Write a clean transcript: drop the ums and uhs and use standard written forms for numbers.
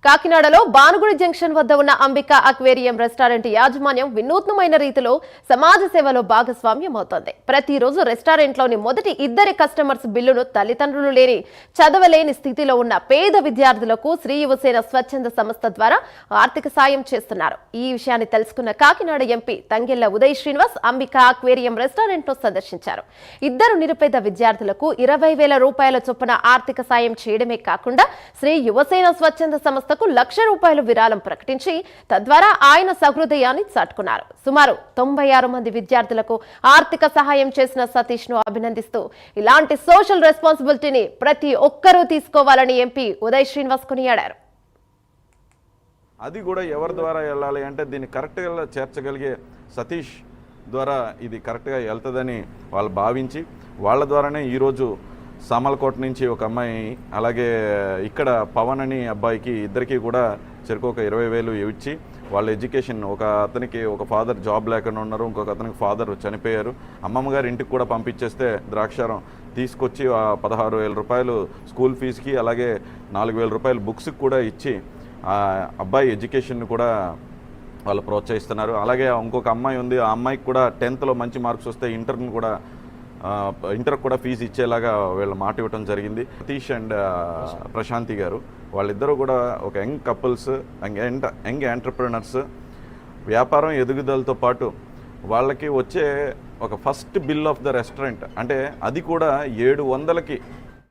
కాకినాడలో బానుగుడి జంక్షన్ వద్ద ఉన్న అంబిక అక్వేరియం రెస్టారెంట్ యాజమాన్యం వినూత్నమైన రీతిలో సమాజ సేవలో భాగస్వామ్యం అవుతోంది. ప్రతిరోజు రెస్టారెంట్లోని మొదటి ఇద్దరి కస్టమర్స్ బిల్లును తల్లిదండ్రులు లేని చదవలేని స్థితిలో ఉన్న పేద విద్యార్థులకు శ్రీ యువసేన స్వచ్ఛంద సంస్థ ద్వారా ఆర్థిక సాయం చేస్తున్నారు. ఈ విషయాన్ని తెలుసుకున్న Kakinada MP Tangella Uday Srinivas Ambika aquarium restaurant ను సందర్శించారు. ఇద్దరు నిరుపేద విద్యార్థులకు 20,000 రూపాయల చొప్పున ఆర్థిక సాయం చేయడమే కాకుండా శ్రీ యువసేన స్వచ్ఛంద సంస్థ ₹1,00,000 విరాళం ప్రకటించి తద్వారా ఆయన సహృదయాన్ని చాటుకున్నారు. సుమారు 96 మంది విద్యార్థులకు ఆర్థిక సహాయం చేసిన సతీష్ ను అభినందిస్తూ ఇలాంటి సోషల్ రెస్పాన్సిబిలిటీని ప్రతి ఒక్కరూ తీసుకోవాలని ఎంపీ ఉదయ్ శ్రీనివాస్ కొనియాడారు. అది కూడా ఎవరి ద్వారా వెళ్ళాలి అంటే దీన్ని కరెక్ట్గా చేర్చగలిగే సతీష్ ద్వారా ఇది కరెక్ట్గా వెళ్తుందని వాళ్ళు భావించి వాళ్ళ ద్వారానే ఈరోజు సామలకోట నుంచి ఒక అమ్మాయి, అలాగే ఇక్కడ పవన్ అని అబ్బాయికి ఇద్దరికి కూడా చెరుకు ఒక 20,000 ఇచ్చి వాళ్ళ ఎడ్యుకేషన్, ఒక అతనికి ఒక ఫాదర్ జాబ్ లేకుండా ఉన్నారు, ఇంకొక అతనికి ఫాదర్ చనిపోయారు, అమ్మమ్మ గారి ఇంటికి కూడా పంపించేస్తే ద్రాక్షారం తీసుకొచ్చి 16,000 రూపాయలు స్కూల్ ఫీజుకి, అలాగే 4,000 రూపాయలు బుక్స్కి కూడా ఇచ్చి అబ్బాయి ఎడ్యుకేషన్ కూడా వాళ్ళు ప్రోత్సహిస్తున్నారు. అలాగే ఇంకొక అమ్మాయి ఉంది, ఆ అమ్మాయికి కూడా 10th మంచి మార్క్స్ వస్తే ఇంటర్ కూడా ఫీజు ఇచ్చేలాగా వీళ్ళ మాట ఇవ్వడం జరిగింది. సతీష్ అండ్ ప్రశాంతి గారు వాళ్ళిద్దరూ కూడా ఒక యంగ్ కపుల్స్, యంగ్ ఎంటర్ప్రినర్స్. వ్యాపారం ఎదుగుదలతో పాటు వాళ్ళకి వచ్చే ఒక first bill of the restaurant అంటే అది కూడా 700కి